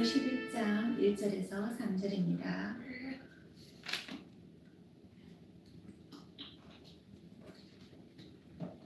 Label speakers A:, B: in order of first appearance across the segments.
A: 히브리서 11장 1절에서 3절입니다.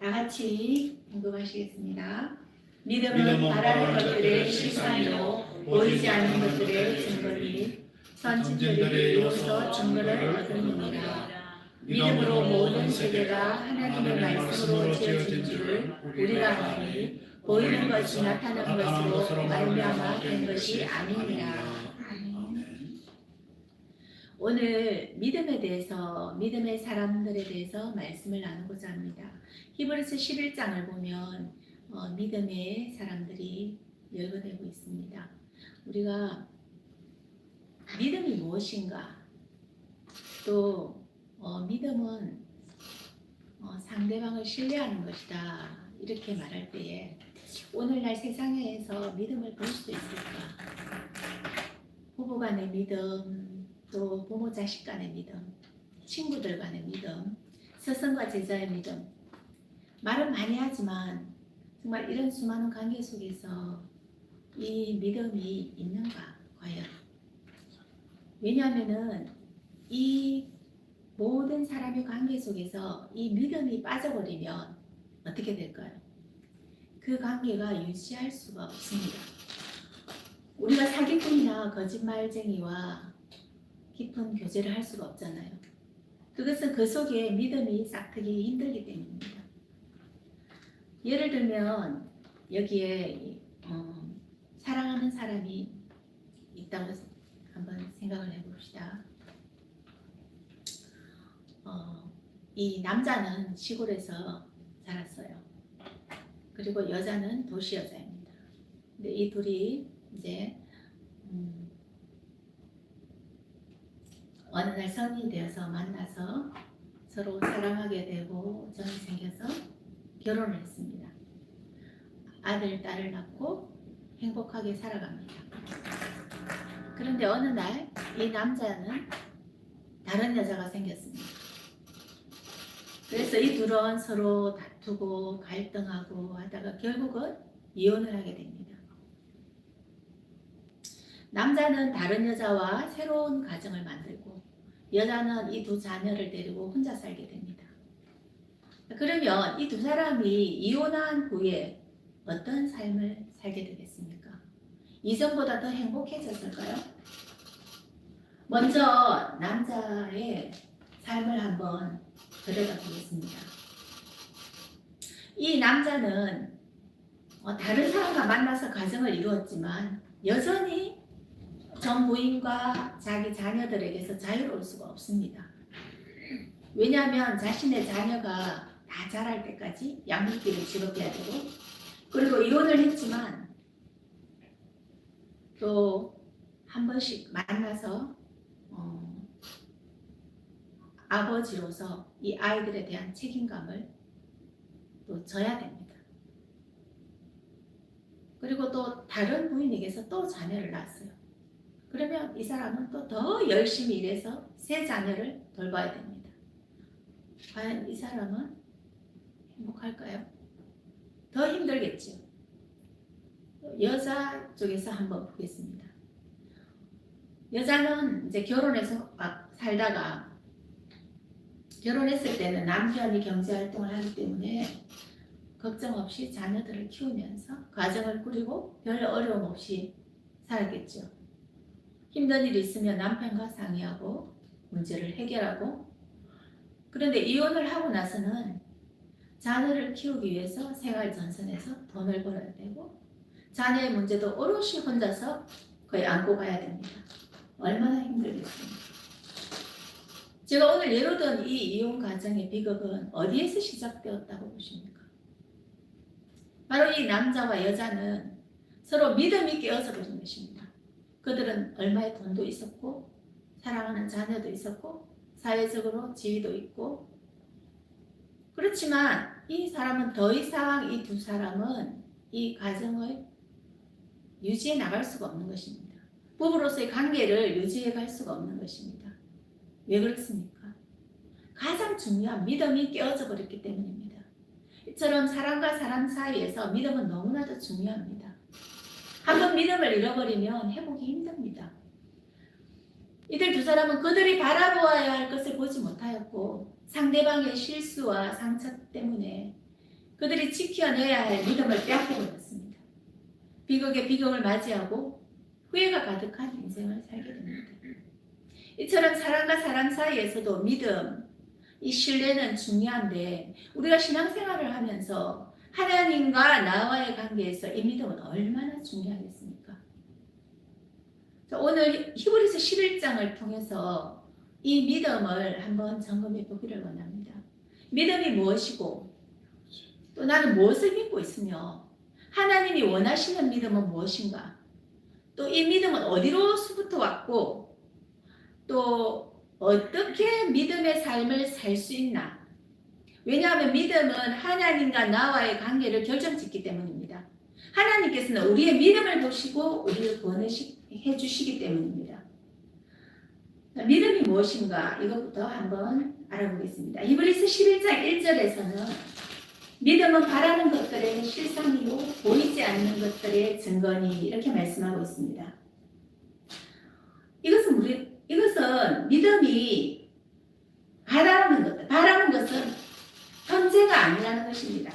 A: 다 같이 공부하시겠습니다. 믿음은 바라는 것들의 실상이요 보이지 않는 것들의 증거니 선진들이 이로써 증거를 얻으니라. 믿음으로 모든 세계가 하나님의 말씀으로 지어진 줄을 우리가 아니 보이는 것이 나타난 것으로 말미암아 된 것이 아니니라. 오늘 믿음에 대해서, 믿음의 사람들에 대해서 말씀을 나누고자 합니다. 히브리서 11장을 보면 믿음의 사람들이 열거되고 있습니다. 우리가 믿음이 무엇인가, 또 믿음은 상대방을 신뢰하는 것이다, 이렇게 말할 때에 오늘날 세상에서 믿음을 볼 수 있을까? 부부 간의 믿음, 또 부모 자식 간의 믿음, 친구들 간의 믿음, 스승과 제자의 믿음. 말은 많이 하지만 정말 이런 수많은 관계 속에서 이 믿음이 있는가 과연? 왜냐하면은 이 모든 사람의 관계 속에서 이 믿음이 빠져버리면 어떻게 될까요? 그 관계가 유지할 수가 없습니다. 우리가 사기꾼이나 거짓말쟁이와 깊은 교제를 할 수가 없잖아요. 그것은 그 속에 믿음이 싹트기 힘들기 때문입니다. 예를 들면 여기에 사랑하는 사람이 있다고 한번 생각을 해봅시다. 이 남자는 시골에서 자랐어요. 그리고 여자는 도시 여자입니다. 근데 이 둘이 이제 어느 날 성인이 되어서 만나서 서로 사랑하게 되고 정이 생겨서 결혼을 했습니다. 아들, 딸을 낳고 행복하게 살아갑니다. 그런데 어느 날 이 남자는 다른 여자가 생겼습니다. 그래서 이 둘은 서로 다투고 갈등하고 하다가 결국은 이혼을 하게 됩니다. 남자는 다른 여자와 새로운 가정을 만들고 여자는 이 두 자녀를 데리고 혼자 살게 됩니다. 그러면 이 두 사람이 이혼한 후에 어떤 삶을 살게 되겠습니까? 이전보다 더 행복해졌을까요? 먼저 남자의 삶을 한번 들여다보겠습니다. 이 남자는 다른 사람과 만나서 가정을 이루었지만 여전히 전 부인과 자기 자녀들에게서 자유로울 수가 없습니다. 왜냐하면 자신의 자녀가 다 자랄 때까지 양육비를 지급해야 되고, 그리고 이혼을 했지만 또 한 번씩 만나서 아버지로서 이 아이들에 대한 책임감을 또 져야 됩니다. 그리고 또 다른 부인에게서 또 자녀를 낳았어요. 그러면 이 사람은 또 더 열심히 일해서 새 자녀를 돌봐야 됩니다. 과연 이 사람은 행복할까요? 더 힘들겠죠. 여자 쪽에서 한번 보겠습니다. 여자는 이제 결혼해서 살다가 결혼했을 때는 남편이 경제활동을 하기 때문에 걱정 없이 자녀들을 키우면서 가정을 꾸리고 별 어려움 없이 살았겠죠. 힘든 일이 있으면 남편과 상의하고 문제를 해결하고, 그런데 이혼을 하고 나서는 자녀를 키우기 위해서 생활 전선에서 돈을 벌어야 되고 자녀의 문제도 오롯이 혼자서 거의 안고 가야 됩니다. 얼마나 힘들겠습니까? 제가 오늘 예로 든 이 이혼 가정의 비극은 어디에서 시작되었다고 보십니까? 바로 이 남자와 여자는 서로 믿음이 깨어져 버린 것입니다. 그들은 얼마의 돈도 있었고 사랑하는 자녀도 있었고 사회적으로 지위도 있고, 그렇지만 이 사람은 더 이상 이 두 사람은 이 가정을 유지해 나갈 수가 없는 것입니다. 부부로서의 관계를 유지해 갈 수가 없는 것입니다. 왜 그렇습니까? 가장 중요한 믿음이 깨어져 버렸기 때문입니다. 이처럼 사람과 사람 사이에서 믿음은 너무나도 중요합니다. 한번 믿음을 잃어버리면 회복이 힘듭니다. 이들 두 사람은 그들이 바라보아야 할 것을 보지 못하였고 상대방의 실수와 상처 때문에 그들이 지켜내야 할 믿음을 빼앗겨버렸습니다. 비극의 비극을 맞이하고 후회가 가득한 인생을 살게 됩니다. 이처럼 사람과 사람 사이에서도 믿음, 이 신뢰는 중요한데 우리가 신앙생활을 하면서 하나님과 나와의 관계에서 이 믿음은 얼마나 중요하겠습니까? 오늘 히브리서 11장을 통해서 이 믿음을 한번 점검해 보기를 원합니다. 믿음이 무엇이고 또 나는 무엇을 믿고 있으며 하나님이 원하시는 믿음은 무엇인가? 또 이 믿음은 어디로부터 왔고 또 어떻게 믿음의 삶을 살 수 있나? 왜냐하면 믿음은 하나님과 나와의 관계를 결정짓기 때문입니다. 하나님께서는 우리의 믿음을 보시고 우리를 구원해 주시기 때문입니다. 믿음이 무엇인가? 이것부터 한번 알아보겠습니다. 히브리서 11장 1절에서는 믿음은 바라는 것들의 실상이요 보이지 않는 것들의 증거니 이렇게 말씀하고 있습니다. 이것은 믿음이 바라는 것은 현재가 아니라는 것입니다.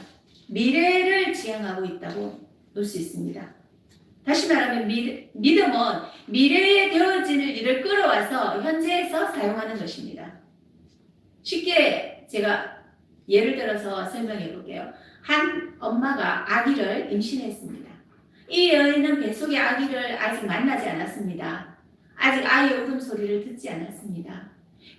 A: 미래를 지향하고 있다고 볼 수 있습니다. 다시 말하면 믿음은 미래에 되어질 일을 끌어와서 현재에서 사용하는 것입니다. 쉽게 제가 예를 들어서 설명해 볼게요. 한 엄마가 아기를 임신했습니다. 이 여인은 뱃속의 아기를 아직 만나지 않았습니다. 아직 아이의 울음소리를 듣지 않았습니다.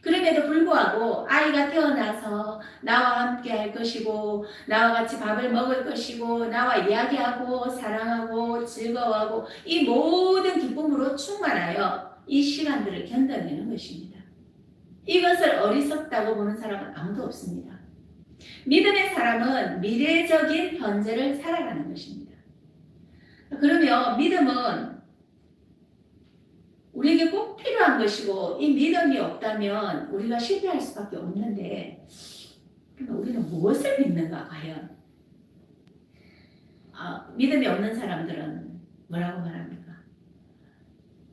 A: 그럼에도 불구하고 아이가 태어나서 나와 함께 할 것이고 나와 같이 밥을 먹을 것이고 나와 이야기하고 사랑하고 즐거워하고 이 모든 기쁨으로 충만하여 이 시간들을 견뎌내는 것입니다. 이것을 어리석다고 보는 사람은 아무도 없습니다. 믿음의 사람은 미래적인 현재를 살아가는 것입니다. 그러면 믿음은 우리에게 꼭 필요한 것이고 이 믿음이 없다면 우리가 실패할 수밖에 없는데 그러면 우리는 무엇을 믿는가 과연? 믿음이 없는 사람들은 뭐라고 말합니까?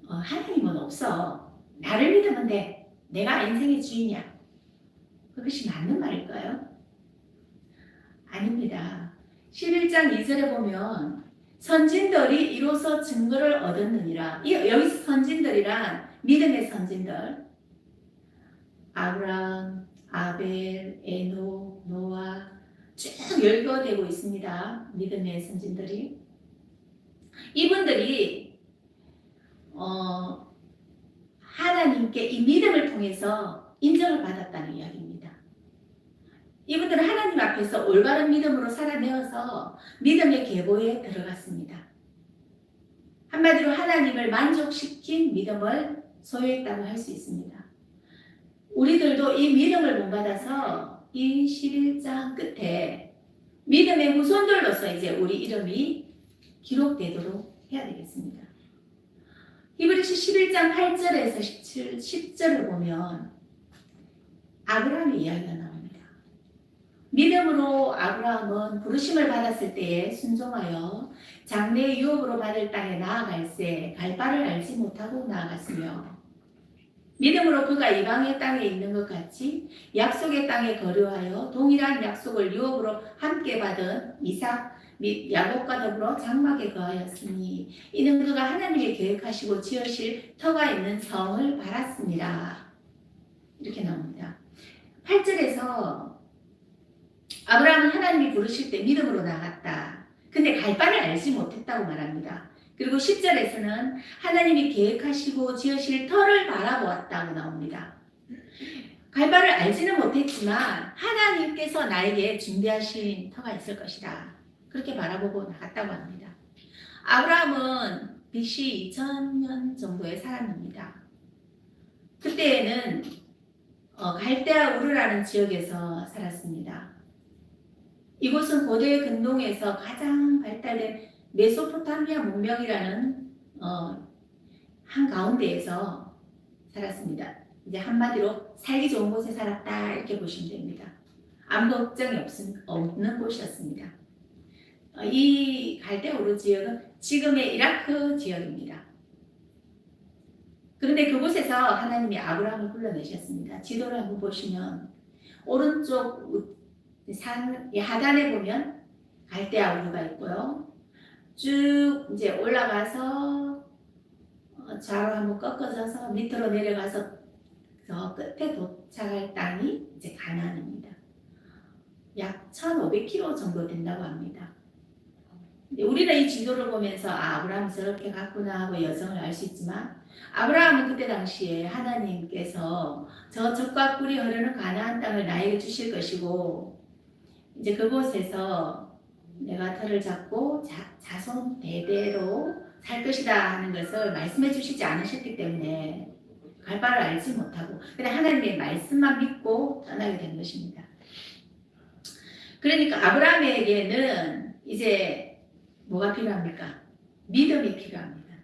A: 하나님은 없어. 나를 믿으면 돼. 내가 인생의 주인이야. 그것이 맞는 말일까요? 아닙니다. 11장 2절에 보면 선진들이 이로써 증거를 얻었느니라. 여기서 선진들이란 믿음의 선진들 아브라함, 아벨, 에녹, 노아 쭉 열거되고 있습니다. 믿음의 선진들이 이분들이 하나님께 이 믿음을 통해서 인정을 받았다는 이야기입니다. 이분들은 하나님 앞에서 올바른 믿음으로 살아내어서 믿음의 계보에 들어갔습니다. 한마디로 하나님을 만족시킨 믿음을 소유했다고 할 수 있습니다. 우리들도 이 믿음을 본받아서 이 11장 끝에 믿음의 후손들로서 이제 우리 이름이 기록되도록 해야 되겠습니다. 히브리서 11장 8절에서 10절을 보면 아브라함의 이야기가 나옵니다. 믿음으로 아브라함은 부르심을 받았을 때에 순종하여 장래의 유업으로 받을 땅에 나아갈새 갈 바를 알지 못하고 나아갔으며 믿음으로 그가 이방의 땅에 있는 것 같이 약속의 땅에 거류하여 동일한 약속을 유업으로 함께 받은 이삭 및 야곱과 더불어 장막에 거하였으니 이는 그가 하나님이 계획하시고 지으실 터가 있는 성을 바랐습니다. 이렇게 나옵니다. 8절에서 아브라함은 하나님이 부르실 때 믿음으로 나갔다. 근데 갈 바를 알지 못했다고 말합니다. 그리고 10절에서는 하나님이 계획하시고 지으실 터를 바라보았다고 나옵니다. 갈 바를 알지는 못했지만 하나님께서 나에게 준비하신 터가 있을 것이다. 그렇게 바라보고 나갔다고 합니다. 아브라함은 BC 2000년 정도의 사람입니다. 그때에는 갈대아 우르라는 지역에서 살았습니다. 이곳은 고대 근동에서 가장 발달된 메소포타미아 문명이라는 한가운데에서 살았습니다. 이제 한마디로 살기 좋은 곳에 살았다 이렇게 보시면 됩니다. 아무 걱정이 없는 곳이었습니다. 이 갈대우르 지역은 지금의 이라크 지역입니다. 그런데 그곳에서 하나님이 아브라함을 불러내셨습니다. 지도를 한번 보시면 오른쪽 산 하단에 보면 갈대우르가 있고요. 쭉 이제 올라가서 좌로 한번 꺾어져서 밑으로 내려가서 저 끝에 도착할 땅이 이제 가나안입니다. 약 1,500km 정도 된다고 합니다. 우리는 이 지도를 보면서 아브라함이 저렇게 갔구나 하고 여정을 알 수 있지만 아브라함은 그때 당시에 하나님께서 저 젖과 꿀이 흐르는 가나안 땅을 나에게 주실 것이고 이제 그곳에서 내가 터를 잡고 자손 대대로 살 것이다 하는 것을 말씀해 주시지 않으셨기 때문에 갈 바를 알지 못하고 그냥 하나님의 말씀만 믿고 떠나게 된 것입니다. 그러니까 아브라함에게는 이제 뭐가 필요합니까? 믿음이 필요합니다.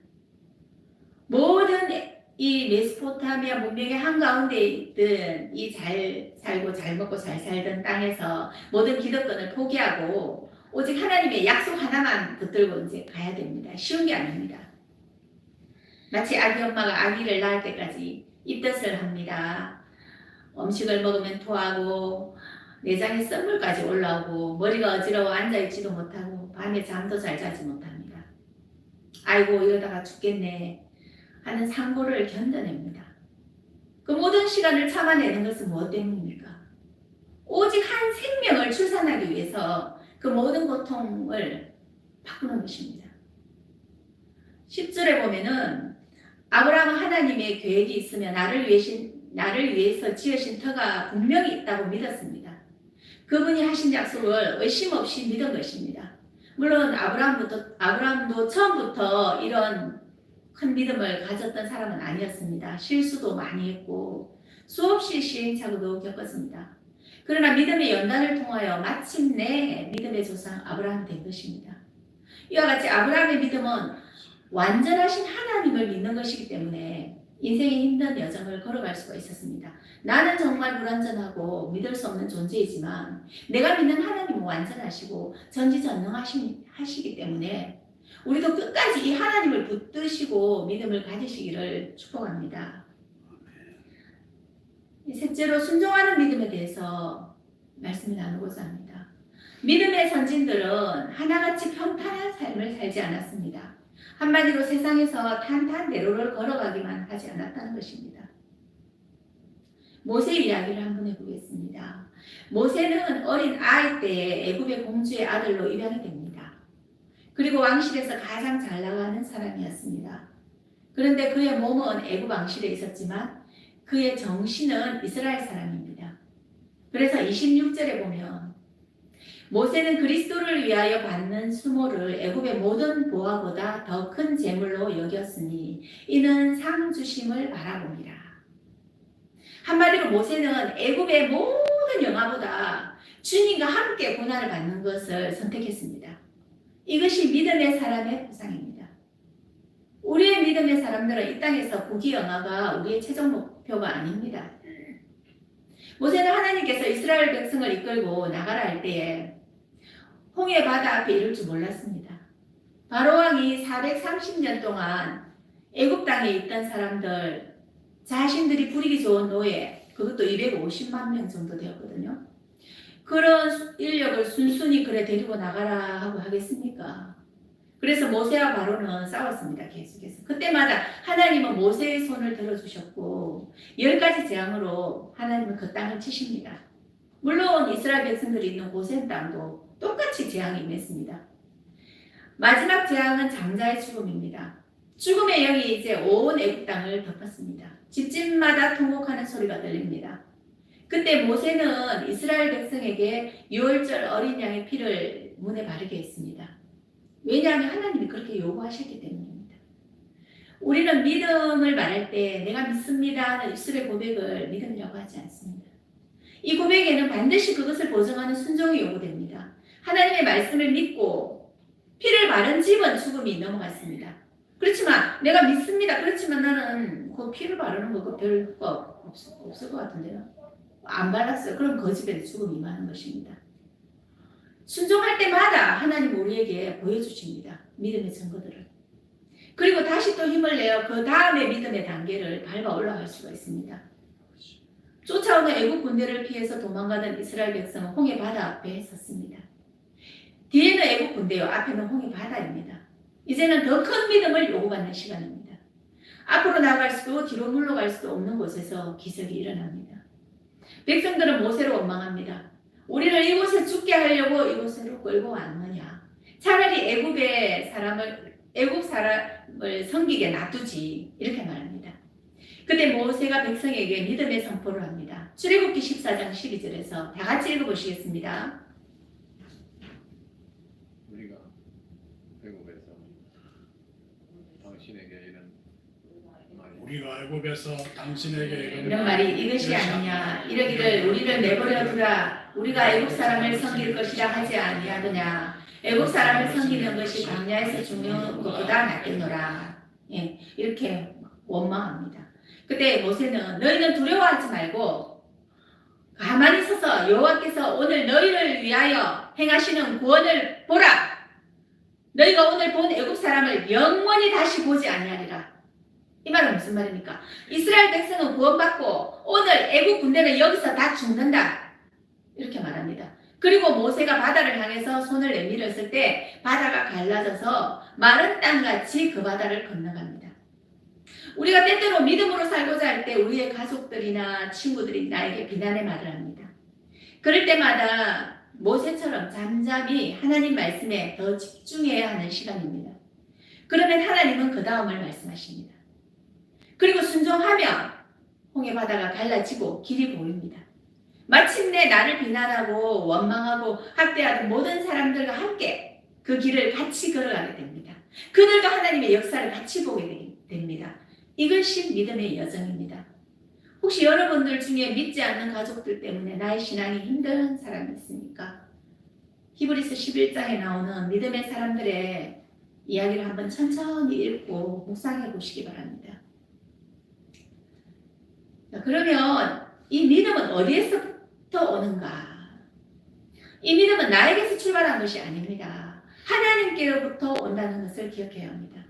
A: 모든 이 메소포타미아 문명의 한가운데 있던 이 잘 살고 잘 먹고 잘 살던 땅에서 모든 기득권을 포기하고 오직 하나님의 약속 하나만 붙들고 이제 가야 됩니다. 쉬운 게 아닙니다. 마치 아기 엄마가 아기를 낳을 때까지 입덧을 합니다. 음식을 먹으면 토하고 내장에 썰물까지 올라오고 머리가 어지러워 앉아있지도 못하고 밤에 잠도 잘 자지 못합니다. 아이고 이러다가 죽겠네 하는 상고를 견뎌냅니다. 그 모든 시간을 참아내는 것은 무엇 때문입니까? 오직 한 생명을 출산하기 위해서 그 모든 고통을 바꾸는 것입니다. 10절에 보면은 아브라함은 하나님의 계획이 있으며 나를 위해서 지으신 터가 분명히 있다고 믿었습니다. 그분이 하신 약속을 의심 없이 믿은 것입니다. 물론 아브라함도 처음부터 이런 큰 믿음을 가졌던 사람은 아니었습니다. 실수도 많이 했고 수없이 시행착오도 겪었습니다. 그러나 믿음의 연단을 통하여 마침내 믿음의 조상 아브라함이 된 것입니다. 이와 같이 아브라함의 믿음은 완전하신 하나님을 믿는 것이기 때문에 인생의 힘든 여정을 걸어갈 수가 있었습니다. 나는 정말 불완전하고 믿을 수 없는 존재이지만 내가 믿는 하나님은 완전하시고 전지전능하시기 때문에 우리도 끝까지 이 하나님을 붙드시고 믿음을 가지시기를 축복합니다. 셋째로 순종하는 믿음에 대해서 말씀을 나누고자 합니다. 믿음의 선진들은 하나같이 평탄한 삶을 살지 않았습니다. 한마디로 세상에서 탄탄대로를 걸어가기만 하지 않았다는 것입니다. 모세 이야기를 한번 해보겠습니다. 모세는 어린 아이 때에 애굽의 공주의 아들로 입양이 됩니다. 그리고 왕실에서 가장 잘 나가는 사람이었습니다. 그런데 그의 몸은 애굽 왕실에 있었지만 그의 정신은 이스라엘 사람입니다. 그래서 26절에 보면 모세는 그리스도를 위하여 받는 수모를 애굽의 모든 보화보다 더 큰 재물로 여겼으니 이는 상 주심을 바라봅니다. 한마디로 모세는 애굽의 모든 영화보다 주님과 함께 고난을 받는 것을 선택했습니다. 이것이 믿음의 사람의 보상입니다. 우리의 믿음의 사람들은 이 땅에서 부귀영화가 우리의 최종 목표가 아닙니다. 모세는 하나님께서 이스라엘 백성을 이끌고 나가라 할 때에 홍해 바다 앞에 이를 줄 몰랐습니다. 바로왕이 430년 동안 애굽 땅에 있던 사람들 자신들이 부리기 좋은 노예 그것도 250만 명 정도 되었거든요. 그런 인력을 순순히 그래 데리고 나가라 하고 하겠습니까? 그래서 모세와 바로는 싸웠습니다. 계속해서. 그때마다 하나님은 모세의 손을 들어주셨고 10가지 재앙으로 하나님은 그 땅을 치십니다. 물론 이스라엘 백성들이 있는 고센 땅도 똑같이 재앙이 임했습니다. 마지막 재앙은 장자의 죽음입니다. 죽음의 영이 이제 온 애굽 땅을 덮었습니다. 집집마다 통곡하는 소리가 들립니다. 그때 모세는 이스라엘 백성에게 유월절 어린 양의 피를 문에 바르게 했습니다. 왜냐하면 하나님이 그렇게 요구하셨기 때문입니다. 우리는 믿음을 말할 때 내가 믿습니다 하는 입술의 고백을 믿음이라고 하지 않습니다. 이 고백에는 반드시 그것을 보증하는 순종이 요구됩니다. 하나님의 말씀을 믿고 피를 바른 집은 죽음이 넘어갔습니다. 그렇지만 내가 믿습니다. 그렇지만 나는 그 피를 바르는 거 별거 없을 것 같은데요. 안 발랐어요. 그럼 그 집에 죽음이 임하는 것입니다. 순종할 때마다 하나님 우리에게 보여주십니다. 믿음의 증거들을. 그리고 다시 또 힘을 내어 그 다음에 믿음의 단계를 밟아 올라갈 수가 있습니다. 쫓아오는 애국 군대를 피해서 도망가던 이스라엘 백성은 홍해 바다 앞에 섰습니다. 뒤에는 애국 군대요, 앞에는 홍해 바다입니다. 이제는 더 큰 믿음을 요구받는 시간입니다. 앞으로 나갈 수도 뒤로 물러갈 수도 없는 곳에서 기적이 일어납니다. 백성들은 모세를 원망합니다. 우리를 이곳에 죽게 하려고 이곳으로 끌고 왔느냐. 차라리 애국 사람을 섬기게 놔두지. 이렇게 말합니다. 그때 모세가 백성에게 믿음의 선포를 합니다. 출애굽기 14장 12절에서 다 같이 읽어보시겠습니다.
B: 우리가 애굽에서 당신에게
A: 이런 말이 이것이 아니냐. 이러기를 우리를 내버려 두라. 우리가 애국 사람을 섬길 것이라 하지 아니하느냐. 애국 사람을 섬기는 것이 광야에서 죽는 것보다 낫겠노라. 예, 이렇게 원망합니다. 그때 모세는 너희는 두려워하지 말고 가만히 서서 여호와께서 오늘 너희를 위하여 행하시는 구원을 보라. 너희가 오늘 본 애국 사람을 영원히 다시 보지 아니하리라. 이 말은 무슨 말입니까? 이스라엘 백성은 구원받고 오늘 애국 군대는 여기서 다 죽는다. 이렇게 말합니다. 그리고 모세가 바다를 향해서 손을 내밀었을 때 바다가 갈라져서 마른 땅같이 그 바다를 건너갑니다. 우리가 때때로 믿음으로 살고자 할 때 우리의 가족들이나 친구들이 나에게 비난의 말을 합니다. 그럴 때마다 모세처럼 잠잠히 하나님 말씀에 더 집중해야 하는 시간입니다. 그러면 하나님은 그 다음을 말씀하십니다. 그리고 순종하면 홍해 바다가 갈라지고 길이 보입니다. 마침내 나를 비난하고 원망하고 학대하던 모든 사람들과 함께 그 길을 같이 걸어가게 됩니다. 그들과 하나님의 역사를 같이 보게 됩니다. 이것이 믿음의 여정입니다. 혹시 여러분들 중에 믿지 않는 가족들 때문에 나의 신앙이 힘든 사람이 있습니까? 히브리서 11장에 나오는 믿음의 사람들의 이야기를 한번 천천히 읽고 묵상해 보시기 바랍니다. 그러면 이 믿음은 어디에서부터 오는가? 이 믿음은 나에게서 출발한 것이 아닙니다. 하나님께로부터 온다는 것을 기억해야 합니다.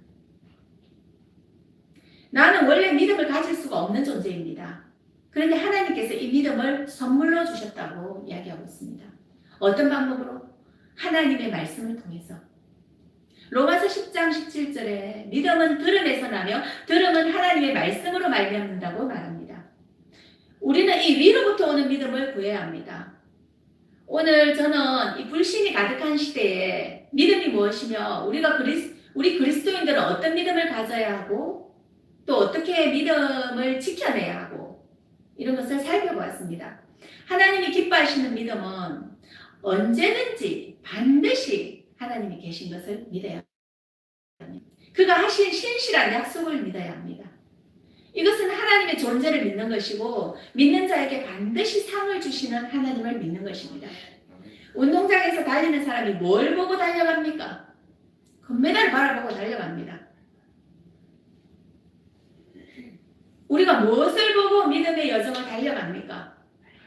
A: 나는 원래 믿음을 가질 수가 없는 존재입니다. 그런데 하나님께서 이 믿음을 선물로 주셨다고 이야기하고 있습니다. 어떤 방법으로? 하나님의 말씀을 통해서. 로마서 10장 17절에 믿음은 들음에서 나며 들음은 하나님의 말씀으로 말미암는다고 말합니다. 우리는 이 위로부터 오는 믿음을 구해야 합니다. 오늘 저는 이 불신이 가득한 시대에 믿음이 무엇이며 우리 그리스도인들은 어떤 믿음을 가져야 하고 또 어떻게 믿음을 지켜내야 하고 이런 것을 살펴보았습니다. 하나님이 기뻐하시는 믿음은 언제든지 반드시 하나님이 계신 것을 믿어야 합니다. 그가 하신 신실한 약속을 믿어야 합니다. 이것은 하나님의 존재를 믿는 것이고 믿는 자에게 반드시 상을 주시는 하나님을 믿는 것입니다. 운동장에서 달리는 사람이 뭘 보고 달려갑니까? 금메달을 바라보고 달려갑니다. 우리가 무엇을 보고 믿음의 여정을 달려갑니까?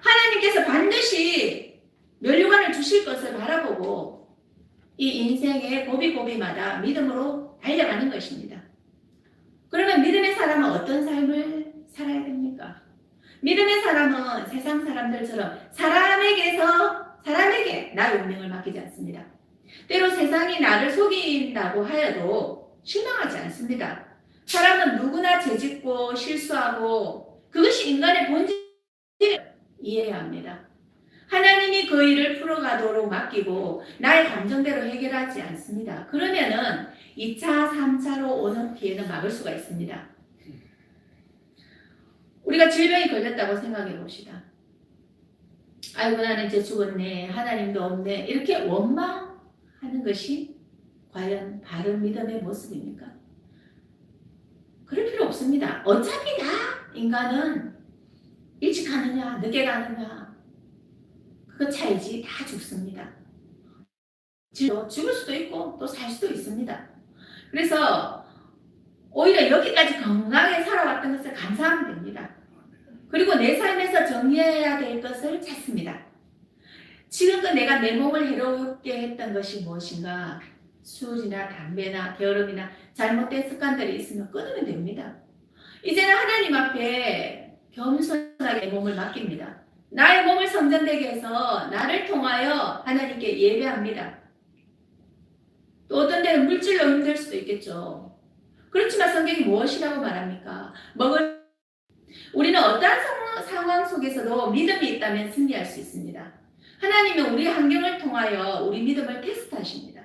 A: 하나님께서 반드시 면류관을 주실 것을 바라보고 이 인생의 고비고비마다 믿음으로 달려가는 것입니다. 그러면 믿음의 사람은 어떤 삶을 살아야 됩니까? 믿음의 사람은 세상 사람들처럼 사람에게 나의 운명을 맡기지 않습니다. 때로 세상이 나를 속인다고 하여도 실망하지 않습니다. 사람은 누구나 죄짓고 실수하고 그것이 인간의 본질을 이해해야 합니다. 하나님이 그 일을 풀어가도록 맡기고 나의 감정대로 해결하지 않습니다. 그러면은 2차, 3차로 오는 피해는 막을 수가 있습니다. 우리가 질병이 걸렸다고 생각해 봅시다. 아이고 나는 이제 죽었네. 하나님도 없네. 이렇게 원망하는 것이 과연 바른 믿음의 모습입니까? 그럴 필요 없습니다. 어차피 다 인간은 일찍 가느냐 늦게 가느냐 그거 차이지 다 죽습니다. 죽을 수도 있고 또 살 수도 있습니다. 그래서 오히려 여기까지 건강하게 살아왔던 것을 감사하면 됩니다. 그리고 내 삶에서 정리해야 될 것을 찾습니다. 지금껏 내가 내 몸을 해롭게 했던 것이 무엇인가? 술이나 담배나 게으름이나 잘못된 습관들이 있으면 끊으면 됩니다. 이제는 하나님 앞에 겸손하게 내 몸을 맡깁니다. 나의 몸을 성전되게 해서 나를 통하여 하나님께 예배합니다. 또 어떤 때는 물질로 힘들 수도 있겠죠. 그렇지만 성경이 무엇이라고 말합니까? 우리는 어떠한 상황 속에서도 믿음이 있다면 승리할 수 있습니다. 하나님은 우리 환경을 통하여 우리 믿음을 테스트하십니다.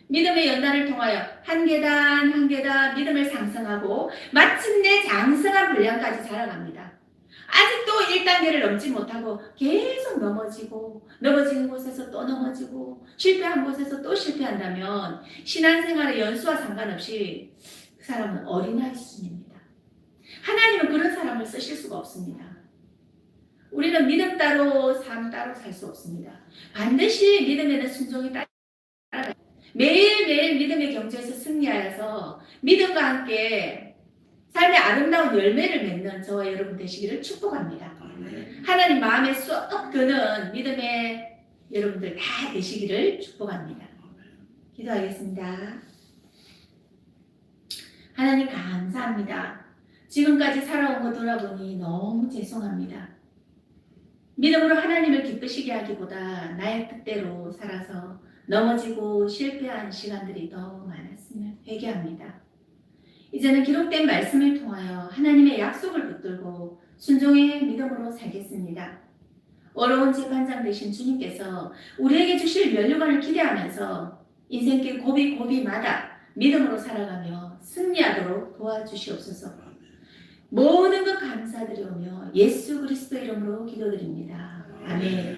A: 믿음의 연단을 통하여 한 계단 한 계단 믿음을 상승하고 마침내 장성한 분량까지 자라갑니다. 아직도 1단계를 넘지 못하고 계속 넘어지는 곳에서 또 넘어지고 실패한 곳에서 또 실패한다면 신앙생활의 연수와 상관없이 그 사람은 어린아이 수준입니다. 하나님은 그런 사람을 쓰실 수가 없습니다. 우리는 믿음 따로 삶 따로 살 수 없습니다. 반드시 믿음에는 순종이 따라가요. 매일매일 믿음의 경주에서 승리하여서 믿음과 함께 삶의 아름다운 열매를 맺는 저와 여러분 되시기를 축복합니다. 하나님 마음에 쏙 드는 믿음의 여러분들 다 되시기를 축복합니다. 기도하겠습니다. 하나님 감사합니다. 지금까지 살아온 거 돌아보니 너무 죄송합니다. 믿음으로 하나님을 기쁘시게 하기보다 나의 뜻대로 살아서 넘어지고 실패한 시간들이 더 많았으면 회개합니다. 이제는 기록된 말씀을 통하여 하나님의 약속을 붙들고 순종의 믿음으로 살겠습니다. 어려운 재판장 되신 주님께서 우리에게 주실 면류관을 기대하면서 인생길 고비고비마다 믿음으로 살아가며 승리하도록 도와주시옵소서. 모든 것 감사드리오며 예수 그리스도 이름으로 기도드립니다. 아멘.